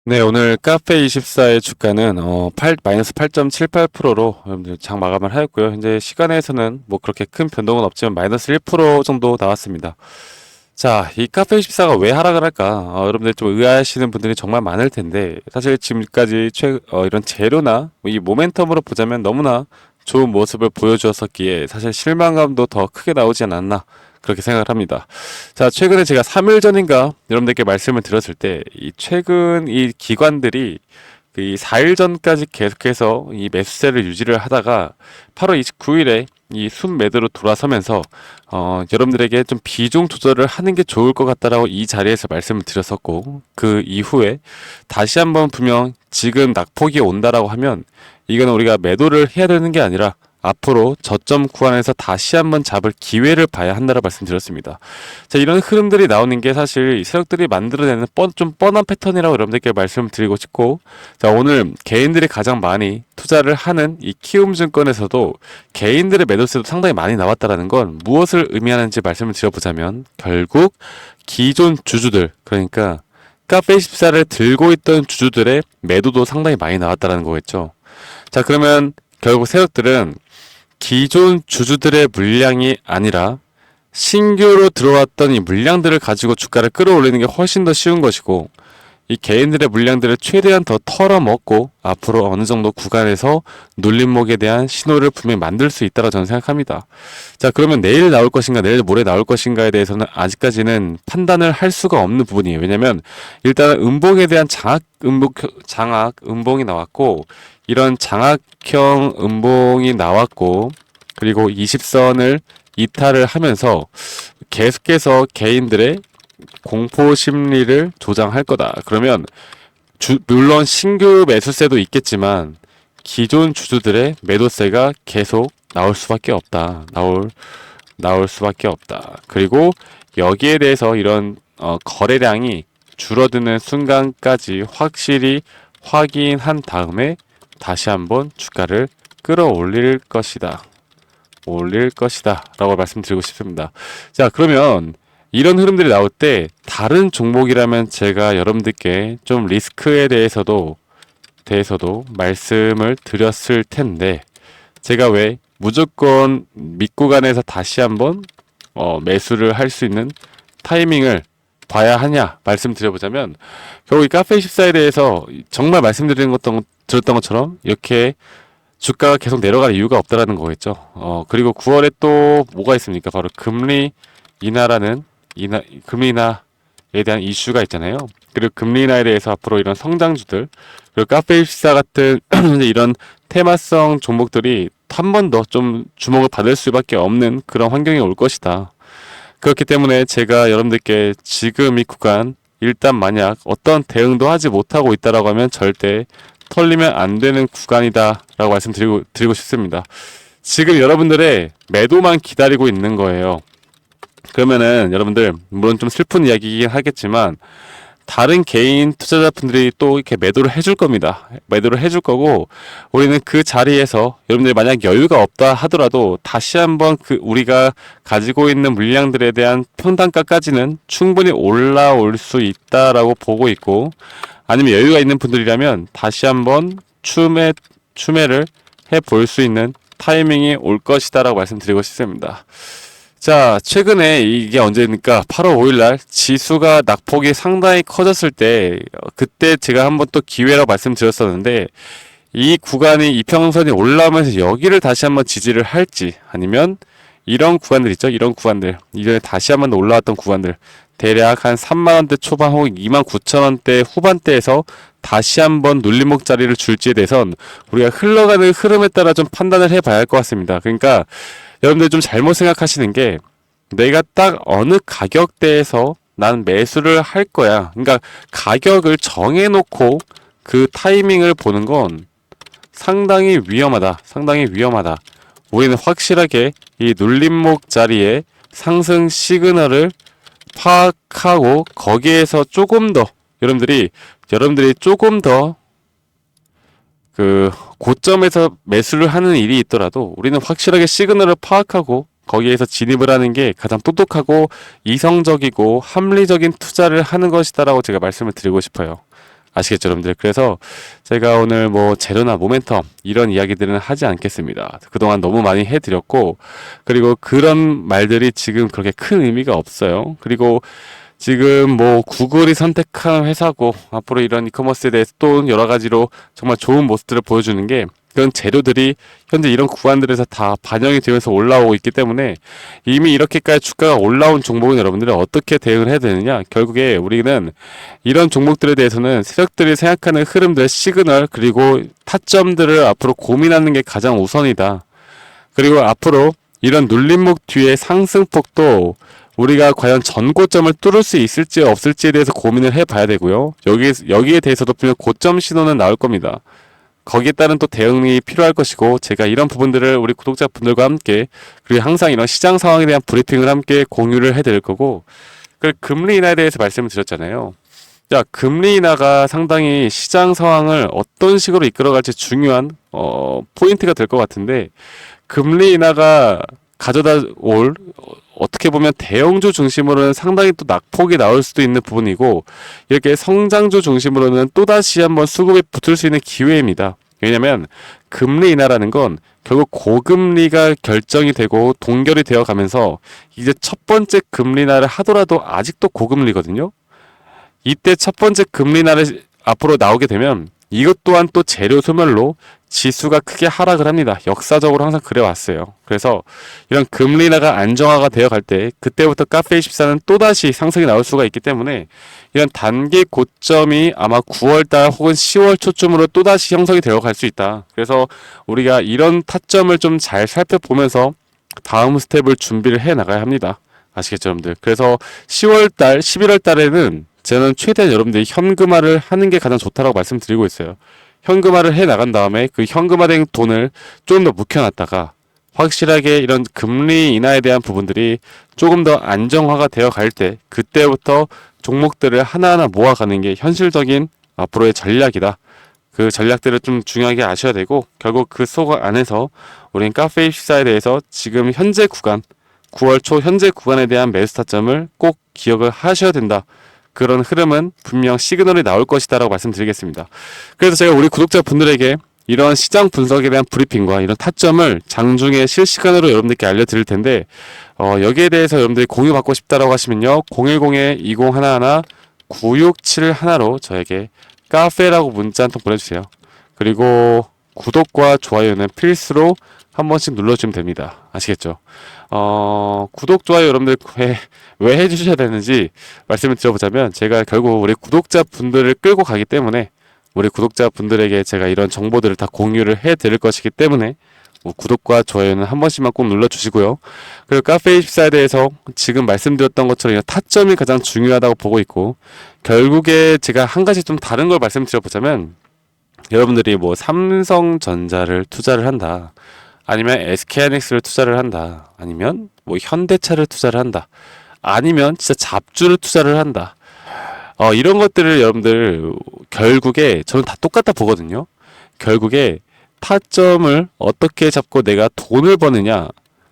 네, 오늘 카페24의 주가는 마이너스 8.78%로 여러분들 장 마감을 하였고요. 현재 시간에서는 뭐 그렇게 큰 변동은 없지만 마이너스 1% 정도 나왔습니다. 자, 이 카페24가 왜 하락을 할까? 여러분들 좀 의아하시는 분들이 정말 많을 텐데 사실 지금까지 이런 재료나 이 모멘텀으로 보자면 너무나 좋은 모습을 보여주었었기에 사실 실망감도 더 크게 나오지 않았나 그렇게 생각을 합니다. 자, 최근에 제가 3일 전인가 여러분들께 말씀을 드렸을 때, 이 최근 이 기관들이 이 4일 전까지 계속해서 이 매수세를 유지를 하다가 8월 29일에 이 순매도로 돌아서면서 여러분들에게 좀 비중 조절을 하는 게 좋을 것 같다라고 이 자리에서 말씀을 드렸었고, 그 이후에 다시 한번 분명 지금 낙폭이 온다라고 하면 이거는 우리가 매도를 해야 되는 게 아니라 앞으로 저점 구간에서 다시 한번 잡을 기회를 봐야 한다고 말씀드렸습니다. 자, 이런 흐름들이 나오는 게 사실 세력들이 만들어내는 좀 뻔한 패턴이라고 여러분들께 말씀을 드리고 싶고, 자, 오늘 개인들이 가장 많이 투자를 하는 이 키움증권에서도 개인들의 매도세도 상당히 많이 나왔다라는 건 무엇을 의미하는지 말씀을 드려보자면, 결국 기존 주주들, 그러니까 카페24를 들고 있던 주주들의 매도도 상당히 많이 나왔다라는 거겠죠. 자, 그러면 결국 세력들은 기존 주주들의 물량이 아니라 신규로 들어왔던 이 물량들을 가지고 주가를 끌어올리는 게 훨씬 더 쉬운 것이고, 이 개인들의 물량들을 최대한 더 털어먹고 앞으로 어느 정도 구간에서 눌림목에 대한 신호를 분명히 만들 수 있다고 저는 생각합니다. 자, 그러면 내일 나올 것인가 내일 모레 나올 것인가에 대해서는 아직까지는 판단을 할 수가 없는 부분이에요. 왜냐면 일단 음봉에 대한 장악 음봉이 나왔고, 이런 장악형 음봉이 나왔고, 그리고 20선을 이탈을 하면서 계속해서 개인들의 공포 심리를 조장할 거다. 그러면 물론 신규 매수세도 있겠지만 기존 주주들의 매도세가 계속 나올 수밖에 없다. 나올 수밖에 없다. 그리고 여기에 대해서 이런 거래량이 줄어드는 순간까지 확실히 확인한 다음에 다시 한번 주가를 끌어올릴 것이다. 라고 말씀드리고 싶습니다. 자, 그러면 이런 흐름들이 나올 때 다른 종목이라면 제가 여러분들께 좀 리스크에 대해서도 말씀을 드렸을 텐데, 제가 왜 무조건 밑구간에서 다시 한번 매수를 할 수 있는 타이밍을 봐야 하냐 말씀드려보자면, 결국 이 카페24에 대해서 정말 들었던 것처럼 이렇게 주가가 계속 내려갈 이유가 없다라는 거겠죠. 그리고 9월에 또 뭐가 있습니까? 바로 금리 인하에 대한 이슈가 있잖아요. 그리고 금리 인하에 대해서 앞으로 이런 성장주들, 그리고 카페24 같은 이런 테마성 종목들이 한 번 더 좀 주목을 받을 수밖에 없는 그런 환경이 올 것이다. 그렇기 때문에 제가 여러분들께 지금 이 구간, 일단 만약 어떤 대응도 하지 못하고 있다라고 하면 절대 털리면 안 되는 구간이다라고 드리고 싶습니다. 지금 여러분들의 매도만 기다리고 있는 거예요. 그러면은 여러분들, 물론 좀 슬픈 이야기이긴 하겠지만 다른 개인 투자자분들이 또 이렇게 매도를 해줄 겁니다. 매도를 해줄 거고, 우리는 그 자리에서 여러분들이 만약 여유가 없다 하더라도 다시 한번 우리가 가지고 있는 물량들에 대한 평단가까지는 충분히 올라올 수 있다라고 보고 있고, 아니면 여유가 있는 분들이라면 다시 한번 추매를 해볼 수 있는 타이밍이 올 것이다라고 말씀드리고 싶습니다. 자, 최근에 이게 언제입니까? 8월 5일날 지수가 낙폭이 상당히 커졌을 때, 그때 제가 한번 또 기회라고 말씀드렸었는데, 이 구간이 이평선이 올라오면서 여기를 다시 한번 지지를 할지, 아니면 이런 구간들 있죠? 이런 구간들, 이전에 다시 한번 올라왔던 구간들, 대략 한 3만원대 초반 혹은 29,000원대 후반대에서 다시 한번 눌림목 자리를 줄지에 대해선 우리가 흘러가는 흐름에 따라 좀 판단을 해봐야 할 것 같습니다. 그러니까 여러분들 좀 잘못 생각하시는 게, 내가 딱 어느 가격대에서 난 매수를 할 거야, 그러니까 가격을 정해놓고 그 타이밍을 보는 건 상당히 위험하다. 우리는 확실하게 이 눌림목 자리에 상승 시그널을 파악하고 거기에서 조금 더 여러분들이 조금 더 그 고점에서 매수를 하는 일이 있더라도 우리는 확실하게 시그널을 파악하고 거기에서 진입을 하는 게 가장 똑똑하고 이성적이고 합리적인 투자를 하는 것이다라고 제가 말씀을 드리고 싶어요. 아시겠죠, 여러분들? 그래서 제가 오늘 뭐 재료나 모멘텀 이런 이야기들은 하지 않겠습니다. 그동안 너무 많이 해드렸고, 그리고 그런 말들이 지금 그렇게 큰 의미가 없어요. 그리고 지금 뭐 구글이 선택한 회사고 앞으로 이런 이커머스에 대해서 또 여러 가지로 정말 좋은 모습들을 보여주는 게 그런 재료들이 현재 이런 구간들에서 다 반영이 되면서 올라오고 있기 때문에 이미 이렇게까지 주가가 올라온 종목은 여러분들이 어떻게 대응을 해야 되느냐, 결국에 우리는 이런 종목들에 대해서는 세력들이 생각하는 흐름들, 시그널, 그리고 타점들을 앞으로 고민하는 게 가장 우선이다. 그리고 앞으로 이런 눌림목 뒤의 상승폭도 우리가 과연 전고점을 뚫을 수 있을지 없을지에 대해서 고민을 해봐야 되고요. 여기에 대해서도 분명 고점 신호는 나올 겁니다. 거기에 따른 또 대응이 필요할 것이고, 제가 이런 부분들을 우리 구독자분들과 함께, 그리고 항상 이런 시장 상황에 대한 브리핑을 함께 공유를 해드릴 거고, 그 금리 인하에 대해서 말씀을 드렸잖아요. 자, 금리 인하가 상당히 시장 상황을 어떤 식으로 이끌어갈지 중요한 포인트가 될 것 같은데, 금리 인하가 가져다 올 어떻게 보면 대형주 중심으로는 상당히 또 낙폭이 나올 수도 있는 부분이고, 이렇게 성장주 중심으로는 또다시 한번 수급에 붙을 수 있는 기회입니다. 왜냐면 금리 인하라는 건 결국 고금리가 결정이 되고 동결이 되어 가면서 이제 첫 번째 금리 인하를 하더라도 아직도 고금리거든요. 이때 첫 번째 금리 인하를 앞으로 나오게 되면 이것 또한 또 재료 소멸로 지수가 크게 하락을 합니다. 역사적으로 항상 그래왔어요. 그래서 이런 금리 인하가 안정화가 되어 갈 때 그때부터 카페24는 또다시 상승이 나올 수가 있기 때문에 이런 단기 고점이 아마 9월달 혹은 10월 초쯤으로 또다시 형성이 되어 갈 수 있다. 그래서 우리가 이런 타점을 좀 잘 살펴보면서 다음 스텝을 준비를 해 나가야 합니다. 아시겠죠, 여러분들? 그래서 10월달, 11월달에는 저는 최대한 여러분들이 현금화를 하는 게 가장 좋다라고 말씀드리고 있어요. 현금화를 해 나간 다음에 그 현금화된 돈을 좀 더 묵혀놨다가 확실하게 이런 금리 인하에 대한 부분들이 조금 더 안정화가 되어 갈 때 그때부터 종목들을 하나하나 모아가는 게 현실적인 앞으로의 전략이다. 그 전략들을 좀 중요하게 아셔야 되고, 결국 그 속 안에서 우린 카페24에 대해서 지금 현재 구간, 9월 초 현재 구간에 대한 매수 타점을 꼭 기억을 하셔야 된다. 그런 흐름은 분명 시그널이 나올 것이다 라고 말씀드리겠습니다. 그래서 제가 우리 구독자분들에게 이런 시장 분석에 대한 브리핑과 이런 타점을 장중에 실시간으로 여러분들께 알려드릴 텐데, 여기에 대해서 여러분들이 공유받고 싶다라고 하시면요, 010-2011-9671로 저에게 카페라고 문자 한 통 보내주세요. 그리고 구독과 좋아요는 필수로 한 번씩 눌러주시면 됩니다. 아시겠죠? 구독, 좋아요 여러분들 왜 해주셔야 되는지 말씀을 드려보자면, 제가 결국 우리 구독자분들을 끌고 가기 때문에, 우리 구독자분들에게 제가 이런 정보들을 다 공유를 해드릴 것이기 때문에 구독과 좋아요는 한 번씩만 꼭 눌러주시고요. 그리고 카페24에 대해서 지금 말씀드렸던 것처럼 타점이 가장 중요하다고 보고 있고, 결국에 제가 한 가지 좀 다른 걸 말씀드려보자면, 여러분들이 뭐 삼성전자를 투자를 한다, 아니면 SK하이닉스를 투자를 한다, 아니면 뭐 현대차를 투자를 한다, 아니면 진짜 잡주를 투자를 한다, 이런 것들을 여러분들 결국에 저는 다 똑같다 보거든요. 결국에 타점을 어떻게 잡고 내가 돈을 버느냐,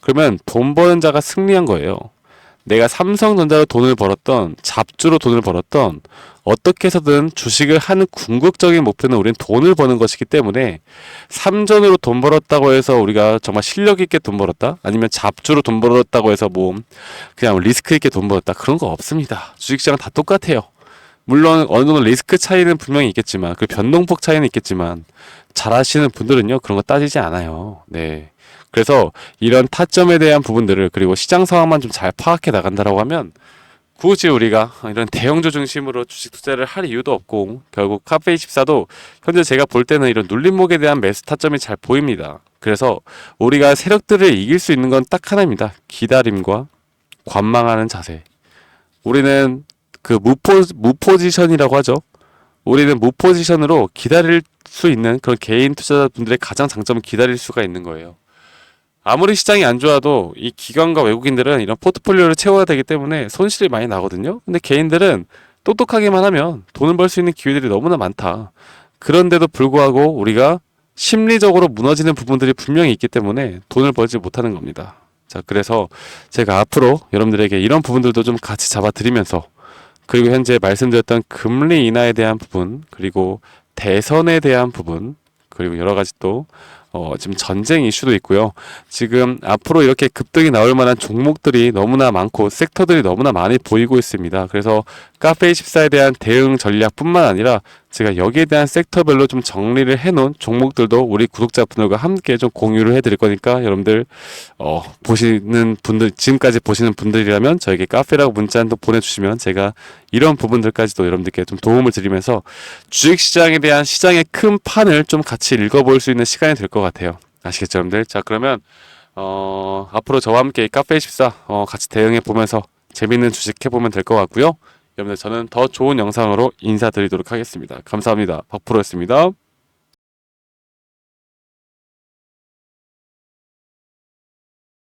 그러면 돈 버는 자가 승리한 거예요. 내가 삼성전자로 돈을 벌었던, 잡주로 돈을 벌었던, 어떻게 해서든 주식을 하는 궁극적인 목표는 우리는 돈을 버는 것이기 때문에, 삼전으로 돈 벌었다고 해서 우리가 정말 실력 있게 돈 벌었다, 아니면 잡주로 돈 벌었다고 해서 뭐 그냥 리스크 있게 돈 벌었다, 그런 거 없습니다. 주식시장은 다 똑같아요. 물론 어느 정도 리스크 차이는 분명히 있겠지만, 그 변동폭 차이는 있겠지만, 잘 하시는 분들은요 그런 거 따지지 않아요. 네. 그래서 이런 타점에 대한 부분들을, 그리고 시장 상황만 좀 잘 파악해 나간다라고 하면 굳이 우리가 이런 대형주 중심으로 주식 투자를 할 이유도 없고, 결국 카페24도 현재 제가 볼 때는 이런 눌림목에 대한 매수 타점이 잘 보입니다. 그래서 우리가 세력들을 이길 수 있는 건 딱 하나입니다. 기다림과 관망하는 자세. 우리는 그 무포지션이라고 하죠. 우리는 무포지션으로 기다릴 수 있는 그런 개인 투자자분들의 가장 장점은 기다릴 수가 있는 거예요. 아무리 시장이 안 좋아도 이 기관과 외국인들은 이런 포트폴리오를 채워야 되기 때문에 손실이 많이 나거든요. 근데 개인들은 똑똑하게만 하면 돈을 벌 수 있는 기회들이 너무나 많다. 그런데도 불구하고 우리가 심리적으로 무너지는 부분들이 분명히 있기 때문에 돈을 벌지 못하는 겁니다. 자, 그래서 제가 앞으로 여러분들에게 이런 부분들도 좀 같이 잡아드리면서 그리고 현재 말씀드렸던 금리 인하에 대한 부분, 그리고 대선에 대한 부분, 그리고 여러 가지 또 지금 전쟁 이슈도 있고요. 지금 앞으로 이렇게 급등이 나올 만한 종목들이 너무나 많고 섹터들이 너무나 많이 보이고 있습니다. 그래서 카페24에 대한 대응 전략뿐만 아니라 제가 여기에 대한 섹터별로 좀 정리를 해놓은 종목들도 우리 구독자분들과 함께 좀 공유를 해드릴 거니까 여러분들 보시는 분들, 지금까지 보시는 분들이라면 저에게 카페라고 문자 한 통 보내주시면 제가 이런 부분들까지도 여러분들께 좀 도움을 드리면서 주식시장에 대한 시장의 큰 판을 좀 같이 읽어볼 수 있는 시간이 될 것 같아요. 아시겠죠, 여러분들? 자, 그러면 앞으로 저와 함께 카페24 같이 대응해 보면서 재밌는 주식 해보면 될 것 같고요. 여러분들, 저는 더 좋은 영상으로 인사드리도록 하겠습니다. 감사합니다. 박프로였습니다.